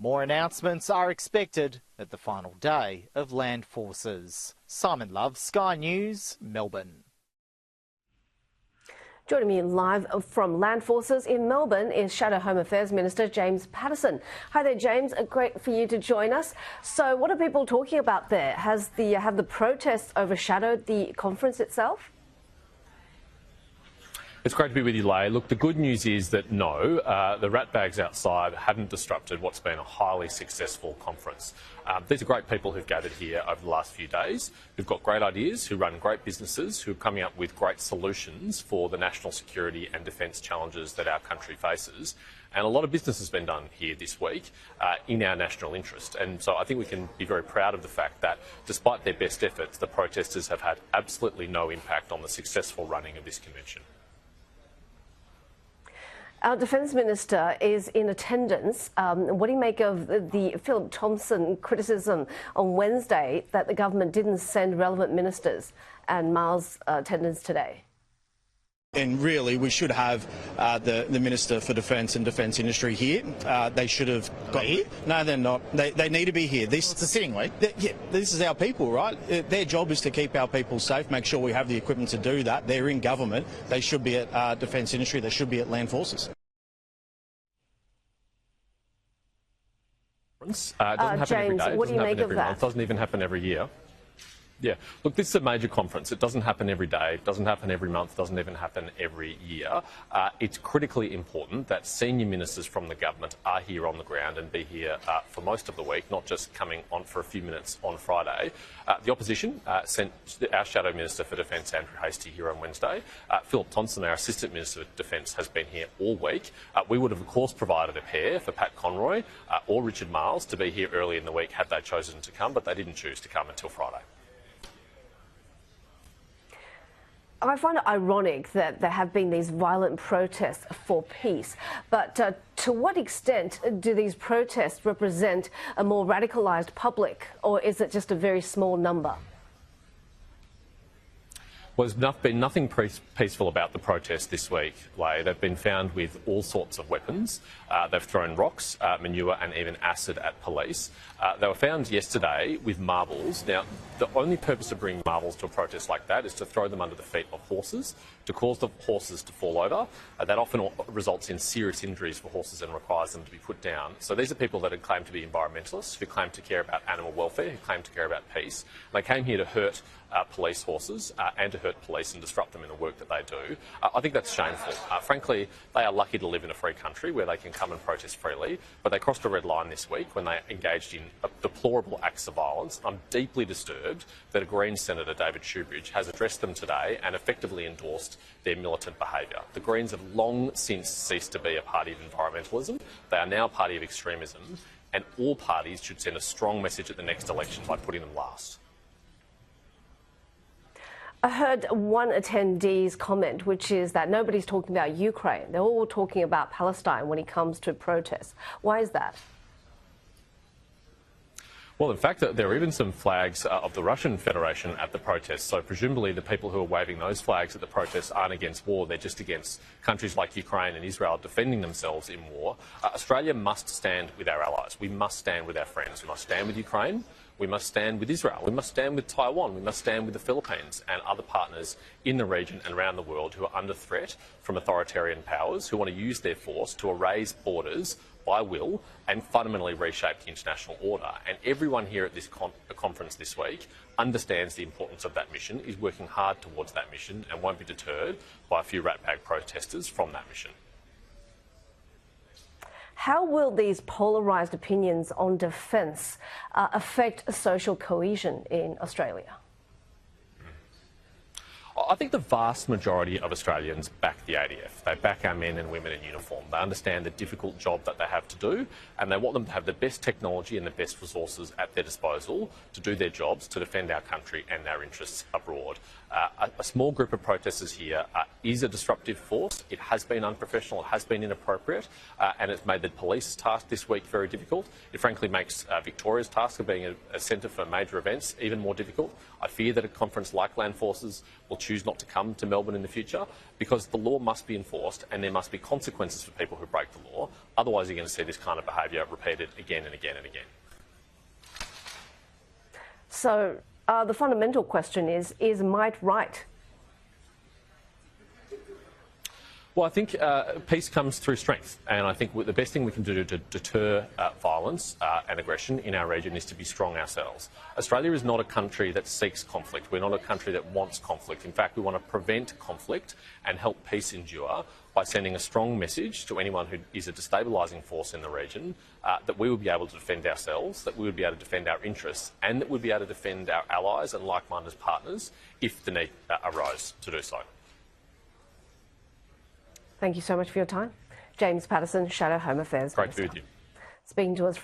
More announcements are expected at the final day of Land Forces. Simon Love, Sky News, Melbourne. Joining me live from Land Forces in Melbourne is Shadow Home Affairs Minister James Paterson. Hi there, James. Great for you to join us. So what are people talking about there? Have the protests overshadowed the conference itself? It's great to be with you, Leigh. Look, the good news is that no, the ratbags outside haven't disrupted what's been a highly successful conference. These are great people who've gathered here over the last few days, who've got great ideas, who run great businesses, who are coming up with great solutions for the national security and defence challenges that our country faces. And a lot of business has been done here this week in our national interest. And so I think we can be very proud of the fact that despite their best efforts, the protesters have had absolutely no impact on the successful running of this convention. Our Defence Minister is in attendance. What do you make of the Philip Thompson criticism on Wednesday that the government didn't send relevant ministers and Miles' attendance today? And really, we should have the Minister for Defence and Defence Industry here. They should have got here. No, they're not. They need to be here. It's a sitting week. Yeah, this is our people, right? Their job is to keep our people safe, make sure we have the equipment to do that. They're in government. They should be at Defence Industry. They should be at Land Forces. It doesn't happen James, every day. what do you make of that? It doesn't even happen every year. Yeah, look, this is a major conference. It doesn't happen every day, it doesn't happen every month, it doesn't even happen every year. It's critically important that senior ministers from the government are here on the ground and be here for most of the week, not just coming on for a few minutes on Friday. The opposition sent our Shadow Minister for Defence, Andrew Hastie, here on Wednesday. Philip Thompson, our Assistant Minister for Defence, has been here all week. We would have, of course, provided a pair for Pat Conroy or Richard Miles to be here early in the week had they chosen to come, but they didn't choose to come until Friday. I find it ironic that there have been these violent protests for peace, but to what extent do these protests represent a more radicalised public, or is it just a very small number? Well, there's been nothing peaceful about the protests this week, Leigh. They've been found with all sorts of weapons. They've thrown rocks, manure and even acid at police. They were found yesterday with marbles. Now, the only purpose of bringing marbles to a protest like that is to throw them under the feet of horses, to cause the horses to fall over. That often results in serious injuries for horses and requires them to be put down. So these are people that claim to be environmentalists, who claim to care about animal welfare, who claim to care about peace. They came here to hurt police horses and to hurt police and disrupt them in the work that they do. I think that's shameful. Frankly, they are lucky to live in a free country where they can come and protest freely, but they crossed a red line this week when they engaged in deplorable acts of violence. I'm deeply disturbed that a Greens Senator, David Shoebridge, has addressed them today and effectively endorsed their militant behaviour. The Greens have long since ceased to be a party of environmentalism. They are now a party of extremism, and all parties should send a strong message at the next election by putting them last. I heard one attendee's comment, which is that nobody's talking about Ukraine. They're all talking about Palestine when it comes to protests. Why is that? Well, in fact, there are even some flags of the Russian Federation at the protests. So presumably the people who are waving those flags at the protests aren't against war. They're just against countries like Ukraine and Israel defending themselves in war. Australia must stand with our allies. We must stand with our friends. We must stand with Ukraine. We must stand with Israel. We must stand with Taiwan. We must stand with the Philippines and other partners in the region and around the world who are under threat from authoritarian powers who want to use their force to erase borders by will and fundamentally reshape the international order. And everyone here at this conference this week understands the importance of that mission, is working hard towards that mission and won't be deterred by a few ratbag protesters from that mission. How will these polarised opinions on defence affect social cohesion in Australia? I think the vast majority of Australians back the ADF. They back our men and women in uniform. They understand the difficult job that they have to do, and they want them to have the best technology and the best resources at their disposal to do their jobs, to defend our country and our interests abroad. A small group of protesters here is a disruptive force. It has been unprofessional, it has been inappropriate, and it's made the police's task this week very difficult. It frankly makes Victoria's task of being a centre for major events even more difficult. I fear that a conference like Land Forces will choose not to come to Melbourne in the future, because the law must be enforced and there must be consequences for people who break the law. Otherwise, you're going to see this kind of behaviour repeated again and again and again. So the fundamental question is might right? Well, I think peace comes through strength, and I think the best thing we can do to deter violence and aggression in our region is to be strong ourselves. Australia is not a country that seeks conflict. We're not a country that wants conflict. In fact, we want to prevent conflict and help peace endure by sending a strong message to anyone who is a destabilising force in the region that we will be able to defend ourselves, that we would be able to defend our interests, and that we'd be able to defend our allies and like-minded partners if the need arose to do so. Thank you so much for your time. James Paterson, Shadow Home Affairs Great to be with you. Speaking to us from